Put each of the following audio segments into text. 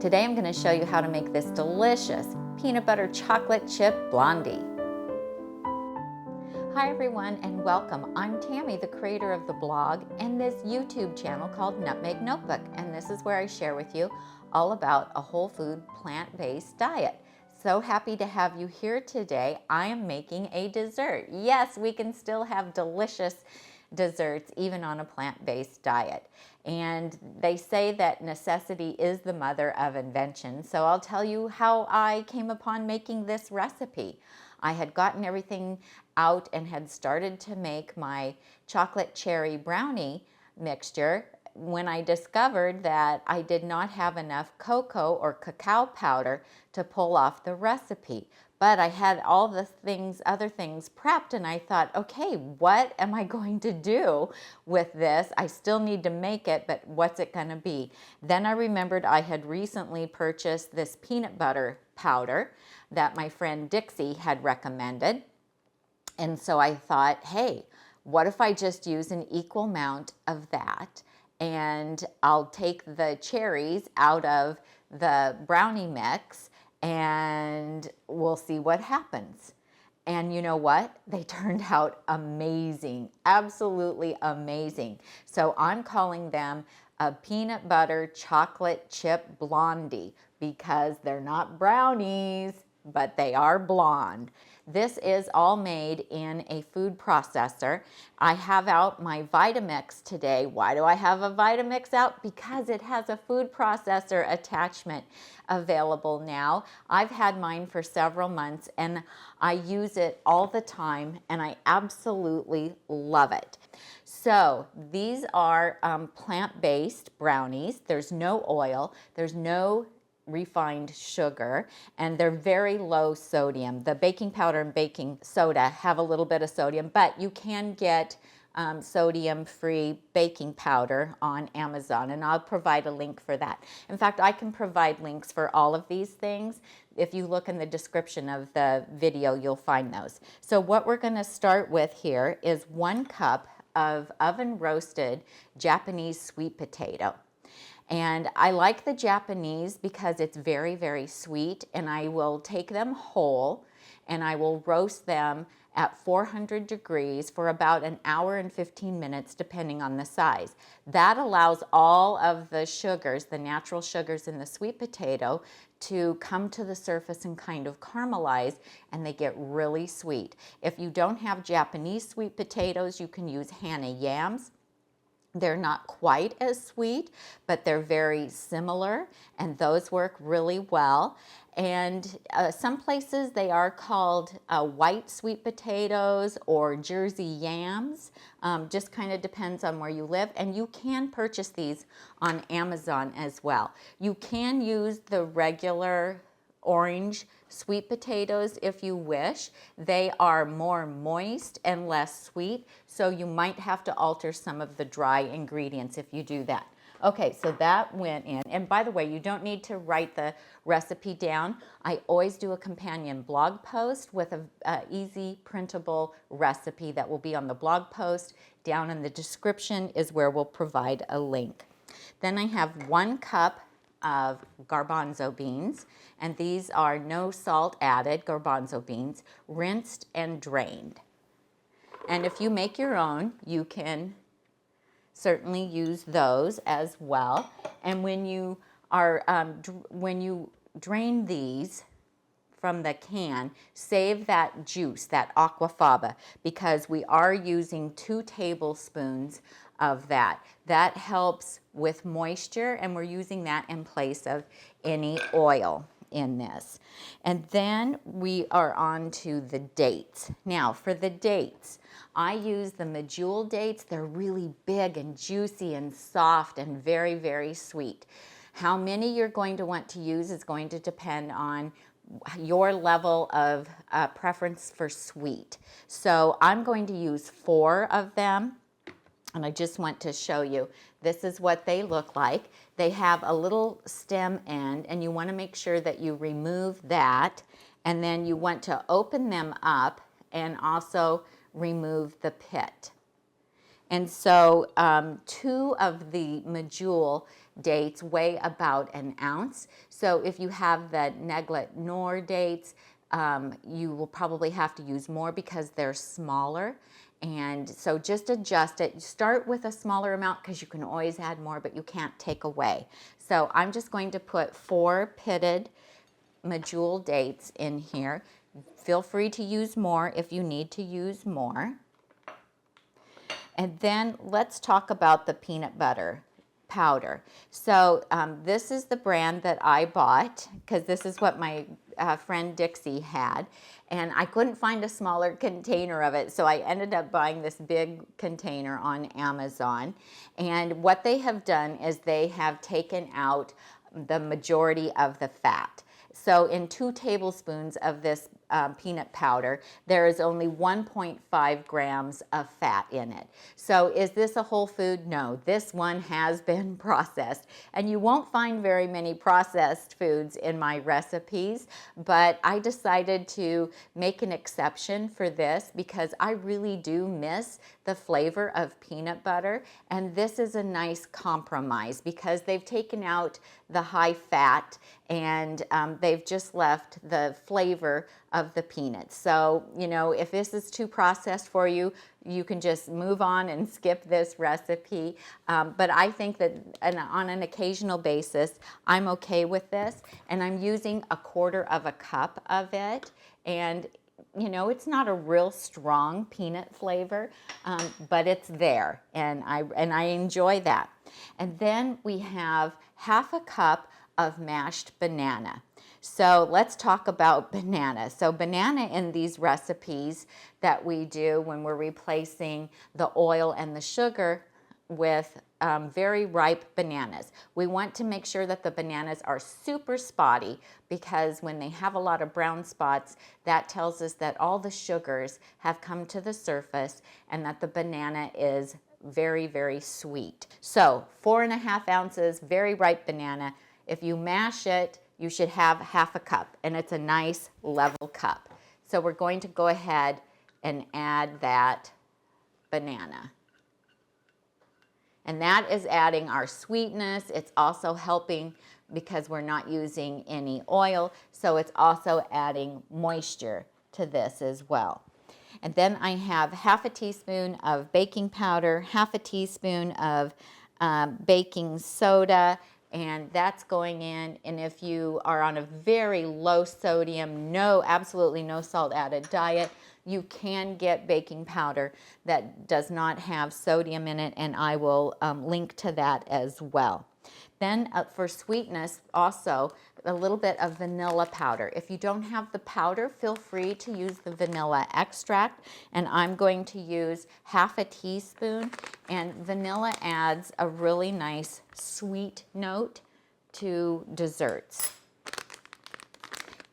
Today I'm going to show you how to make this delicious peanut butter chocolate chip blondie. Hi everyone and welcome. I'm Tammy, the creator of the blog and this YouTube channel called Nutmeg Notebook, and this is where I share with you all about a whole food plant-based diet. So happy to have you here today. I am making a dessert. Yes, we can still have delicious desserts even on a plant-based diet. And they say that necessity is the mother of invention. So I'll tell you how I came upon making this recipe. I had gotten everything out and had started to make my chocolate cherry brownie mixture when I discovered that I did not have enough cocoa or cacao powder to pull off the recipe. But I had all the other things prepped, and I thought, okay, what am I going to do with this? I still need to make it, but what's it going to be? Then I remembered I had recently purchased this peanut butter powder that my friend Dixie had recommended. And so I thought, hey, what if I just use an equal amount of that? And I'll take the cherries out of the brownie mix and we'll see what happens. And you know what? They turned out amazing, absolutely amazing. So I'm calling them a peanut butter chocolate chip blondie because they're not brownies, but they are blonde. This is all made in a food processor. I have out my Vitamix today. Why do I have a Vitamix out? Because it has a food processor attachment available now. I've had mine for several months and I use it all the time and I absolutely love it. So these are plant-based brownies. There's no oil, there's no refined sugar, and they're very low sodium. The baking powder and baking soda have a little bit of sodium, but you can get sodium-free baking powder on Amazon, and I'll provide a link for that. In fact, I can provide links for all of these things. If you look in the description of the video, you'll find those. So what we're going to start with here is 1 cup of oven roasted Japanese sweet potato. And I like the Japanese because it's very, very sweet, and I will take them whole and I will roast them at 400 degrees for about an hour and 15 minutes depending on the size. That allows all of the sugars, the natural sugars in the sweet potato, to come to the surface and kind of caramelize, and they get really sweet. If you don't have Japanese sweet potatoes, you can use Hana yams. They're not quite as sweet, but they're very similar, and those work really well. And some places they are called white sweet potatoes or Jersey yams. Just kind of depends on where you live. And you can purchase these on Amazon as well. You can use the regular orange sweet potatoes if you wish. They are more moist and less sweet, so you might have to alter some of the dry ingredients if you do that. Okay, so that went in. And by the way, you don't need to write the recipe down. I always do a companion blog post with an easy printable recipe that will be on the blog post. Down in the description is where we'll provide a link. Then I have 1 cup of garbanzo beans, and these are no salt added garbanzo beans, rinsed and drained. And if you make your own, you can certainly use those as well. And when you are when you drain these from the can, save that juice, that aquafaba, because we are using 2 tablespoons of that. That helps with moisture, and we're using that in place of any oil in this. And then we are on to the dates. Now for the dates, I use the medjool dates. They're really big and juicy and soft and very, very sweet. How many you're going to want to use is going to depend on your level of preference for sweet. So I'm going to use 4 of them. And I just want to show you, this is what they look like. They have a little stem end, and you want to make sure that you remove that. And then you want to open them up and also remove the pit. And so 2 of the medjool dates weigh about an ounce. So if you have the Neglet Nor dates, you will probably have to use more because they're smaller. And so just adjust it. Start with a smaller amount because you can always add more, but you can't take away. So I'm just going to put 4 pitted medjool dates in here. Feel free to use more if you need to use more. And then let's talk about the peanut butter powder. So this is the brand that I bought because this is what my friend Dixie had, and I couldn't find a smaller container of it, so I ended up buying this big container on Amazon. And what they have done is they have taken out the majority of the fat. So in 2 tablespoons of this peanut powder, there is only 1.5 grams of fat in it. So is this a whole food? No, this one has been processed. And you won't find very many processed foods in my recipes, but I decided to make an exception for this because I really do miss the flavor of peanut butter. And this is a nice compromise because they've taken out the high fat and they've just left the flavor of the peanuts. So, you know, if this is too processed for you, you can just move on and skip this recipe. But I think that on an occasional basis, I'm okay with this. And I'm using 1/4 cup of it. And you know, it's not a real strong peanut flavor, but it's there, and I enjoy that. And then we have 1/2 cup of mashed banana. So let's talk about banana. So banana in these recipes that we do when we're replacing the oil and the sugar with very ripe bananas. We want to make sure that the bananas are super spotty because when they have a lot of brown spots, that tells us that all the sugars have come to the surface and that the banana is very, very sweet. So 4.5 ounces, very ripe banana. If you mash it, you should have 1/2 cup, and it's a nice level cup. So we're going to go ahead and add that banana. And that is adding our sweetness. It's also helping because we're not using any oil, so it's also adding moisture to this as well. And then I have 1/2 teaspoon of baking powder, 1/2 teaspoon of baking soda, and that's going in. And if you are on a very low sodium, absolutely no salt added diet, you can get baking powder that does not have sodium in it, and I will link to that as well. Then for sweetness, also a little bit of vanilla powder. If you don't have the powder, feel free to use the vanilla extract, and I'm going to use 1/2 teaspoon, and vanilla adds a really nice sweet note to desserts.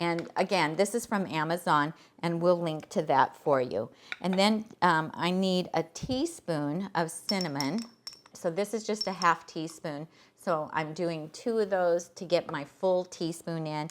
And again, this is from Amazon, and we'll link to that for you. And then I need a teaspoon of cinnamon. So this is just a 1/2 teaspoon. So I'm doing 2 of those to get my full teaspoon in.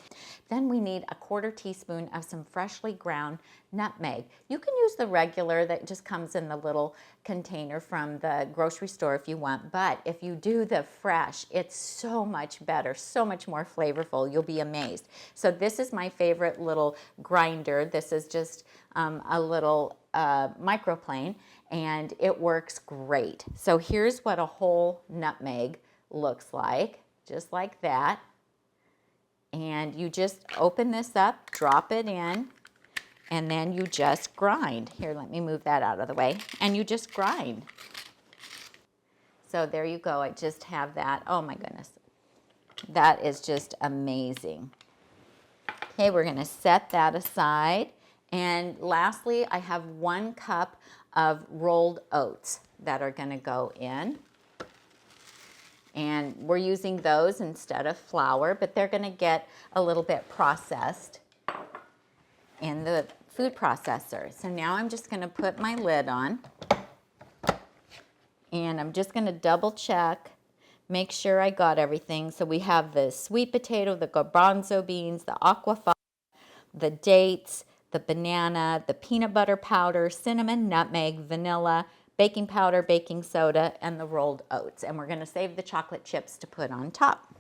Then we need a 1/4 teaspoon of some freshly ground nutmeg. You can use the regular that just comes in the little container from the grocery store if you want, but if you do the fresh, it's so much better, so much more flavorful. You'll be amazed. So this is my favorite little grinder. This is just a little microplane, and it works great. So here's what a whole nutmeg looks like, just like that. And you just open this up, drop it in, and then you just grind. Here, let me move that out of the way. And you just grind. So there you go. I just have that. Oh my goodness. That is just amazing. Okay, we're going to set that aside. And lastly, I have 1 cup of rolled oats that are going to go in. And we're using those instead of flour, but they're going to get a little bit processed in the food processor. So now I'm just going to put my lid on, and I'm just going to double check, make sure I got everything. So we have the sweet potato, the garbanzo beans, the aquafaba, the dates, the banana, the peanut butter powder, cinnamon, nutmeg, vanilla, baking powder, baking soda, and the rolled oats. And we're going to save the chocolate chips to put on top.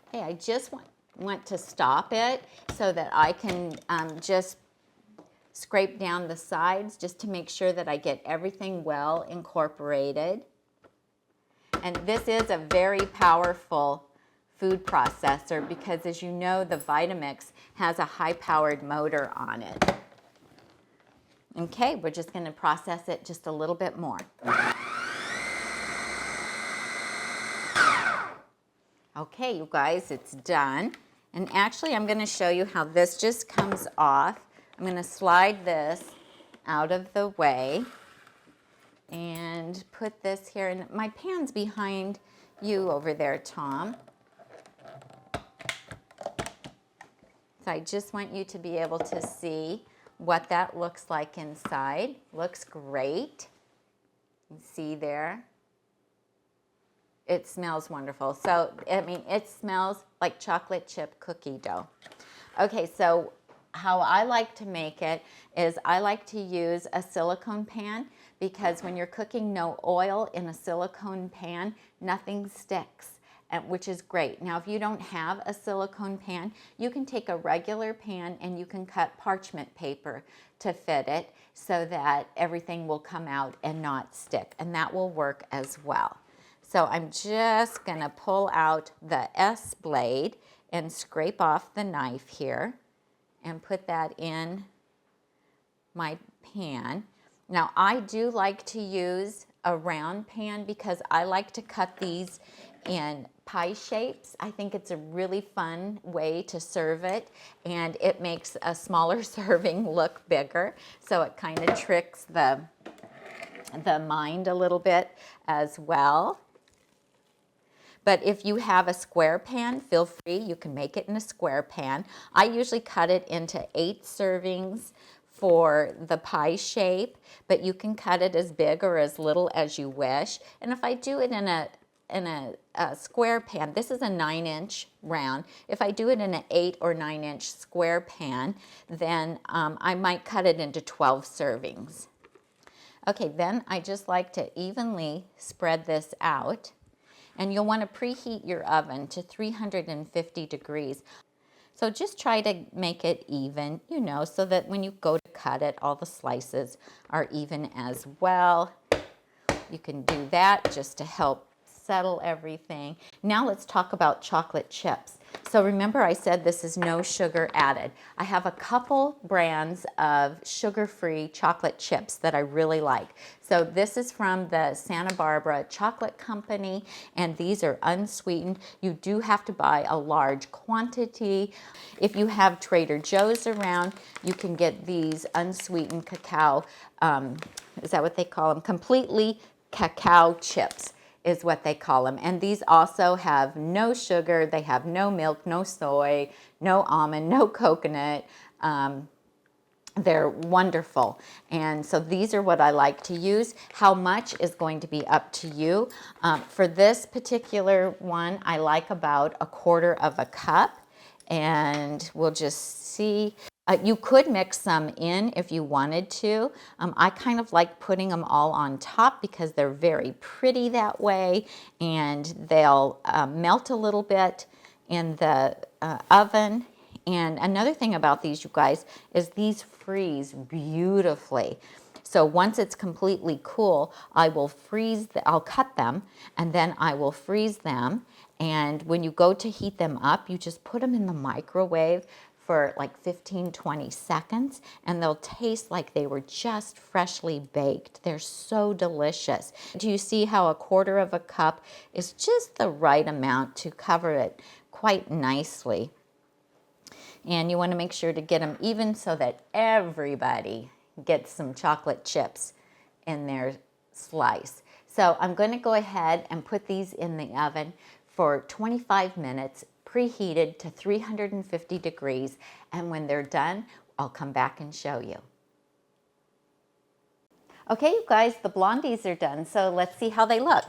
Okay, I just want to stop it so that I can just scrape down the sides just to make sure that I get everything well incorporated. And this is a very powerful food processor because, as you know, the Vitamix has a high-powered motor on it. Okay, we're just going to process it just a little bit more. Okay, you guys, it's done. And actually, I'm going to show you how this just comes off. I'm going to slide this out of the way and put this here. And my pan's behind you over there, Tom. So I just want you to be able to see what that looks like inside. Looks great. You see there? It smells wonderful. So, I mean, it smells like chocolate chip cookie dough. Okay, so how I like to make it is I like to use a silicone pan because when you're cooking no oil in a silicone pan, nothing sticks, which is great. Now, if you don't have a silicone pan, you can take a regular pan and you can cut parchment paper to fit it so that everything will come out and not stick, and that will work as well. So I'm just going to pull out the S blade and scrape off the knife here and put that in my pan. Now, I do like to use a round pan because I like to cut these in pie shapes. I think it's a really fun way to serve it, and it makes a smaller serving look bigger. So it kind of tricks the mind a little bit as well. But if you have a square pan, feel free, you can make it in a square pan. I usually cut it into 8 servings for the pie shape, but you can cut it as big or as little as you wish. And if I do it in a square pan, this is a 9-inch round. If I do it in an 8 or 9-inch square pan, then I might cut it into 12 servings. Okay, then I just like to evenly spread this out. And you'll want to preheat your oven to 350 degrees. So just try to make it even, you know, so that when you go to cut it, all the slices are even as well. You can do that just to help settle everything. Now let's talk about chocolate chips. So remember I said this is no sugar added. I have a couple brands of sugar-free chocolate chips that I really like. So this is from the Santa Barbara Chocolate Company, and these are unsweetened. You do have to buy a large quantity. If you have Trader Joe's around, you can get these unsweetened cacao, is that what they call them? Completely cacao chips is what they call them. And these also have no sugar, they have no milk, no soy, no almond, no coconut. They're wonderful. And so these are what I like to use. How much is going to be up to you. For this particular one, I like about 1/4 cup. And we'll just see. You could mix some in if you wanted to. I kind of like putting them all on top because they're very pretty that way, and they'll melt a little bit in the oven. And another thing about these, you guys, is these freeze beautifully. So once it's completely cool, I'll cut them, and then I will freeze them. And when you go to heat them up, you just put them in the microwave for like 15-20 seconds, and they'll taste like they were just freshly baked. They're so delicious. Do you see how 1/4 cup is just the right amount to cover it quite nicely? And you want to make sure to get them even so that everybody gets some chocolate chips in their slice. So I'm going to go ahead and put these in the oven for 25 minutes, preheated to 350 degrees. And when they're done, I'll come back and show you. Okay, you guys, the blondies are done. So let's see how they look.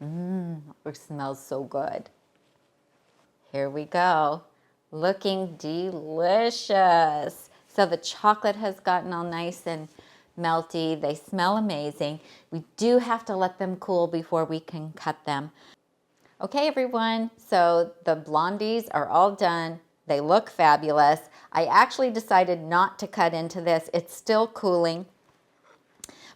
It smells so good. Here we go. Looking delicious. So the chocolate has gotten all nice and melty. They smell amazing. We do have to let them cool before we can cut them. Okay, everyone, so the blondies are all done. They look fabulous. I actually decided not to cut into this. It's still cooling,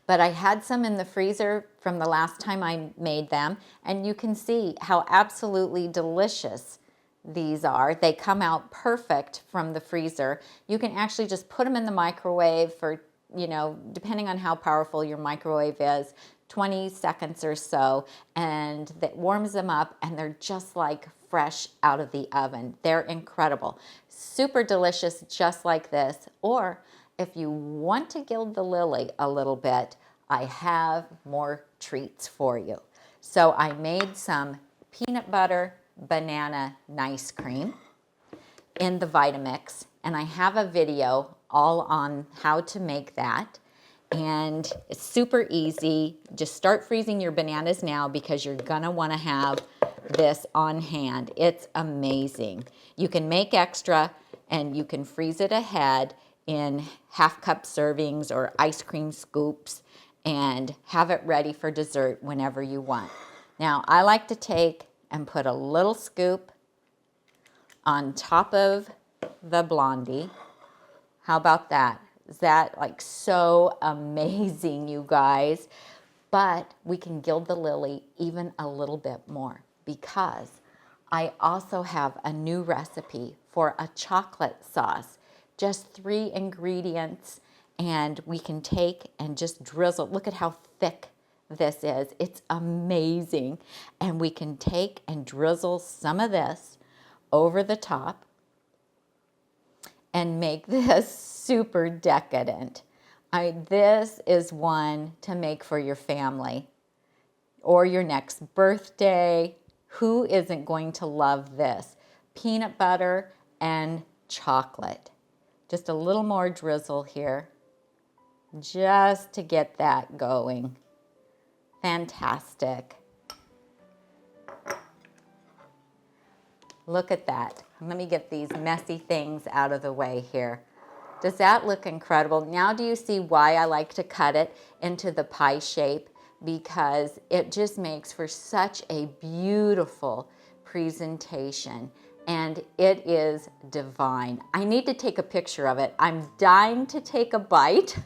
but I had some in the freezer from the last time I made them, and you can see how absolutely delicious these are. They come out perfect from the freezer. You can actually just put them in the microwave for, you know, depending on how powerful your microwave is, 20 seconds or so, and that warms them up, and they're just like fresh out of the oven. They're incredible. Super delicious, just like this. Or if you want to gild the lily a little bit, I have more treats for you. So I made some peanut butter banana nice cream in the Vitamix, and I have a video all on how to make that. And it's super easy. Just start freezing your bananas now because you're gonna wanna have this on hand. It's amazing. You can make extra and you can freeze it ahead in half-cup servings or ice cream scoops and have it ready for dessert whenever you want. Now, I like to take and put a little scoop on top of the blondie. How about that? Is that like so amazing, you guys? But we can gild the lily even a little bit more because I also have a new recipe for a chocolate sauce. Just 3 ingredients, and we can take and just drizzle. Look at how thick this is. It's amazing. And we can take and drizzle some of this over the top and make this super decadent. This is one to make for your family or your next birthday. Who isn't going to love this? Peanut butter and chocolate. Just a little more drizzle here just to get that going. Fantastic. Look at that. Let me get these messy things out of the way here. Does that look incredible? Now do you see why I like to cut it into the pie shape? Because it just makes for such a beautiful presentation. And it is divine. I need to take a picture of it. I'm dying to take a bite,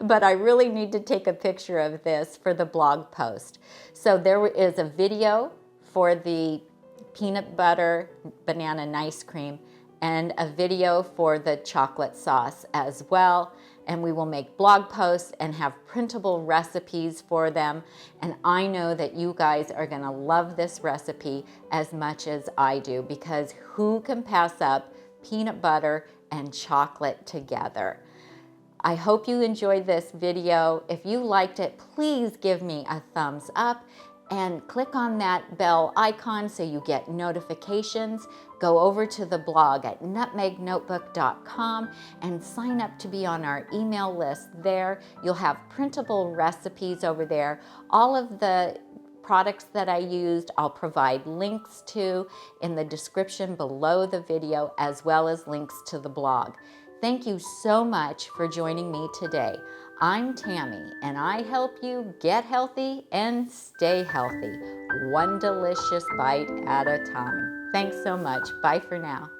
but I really need to take a picture of this for the blog post. So there is a video for the peanut butter banana nice cream and a video for the chocolate sauce as well. And we will make blog posts and have printable recipes for them. And I know that you guys are gonna love this recipe as much as I do, because who can pass up peanut butter and chocolate together? I hope you enjoyed this video. If you liked it, please give me a thumbs up and click on that bell icon so you get notifications. Go over to the blog at nutmegnotebook.com and sign up to be on our email list there. You'll have printable recipes over there. All of the products that I used, I'll provide links to in the description below the video, as well as links to the blog. Thank you so much for joining me today. I'm Tammy, and I help you get healthy and stay healthy, one delicious bite at a time. Thanks so much. Bye for now.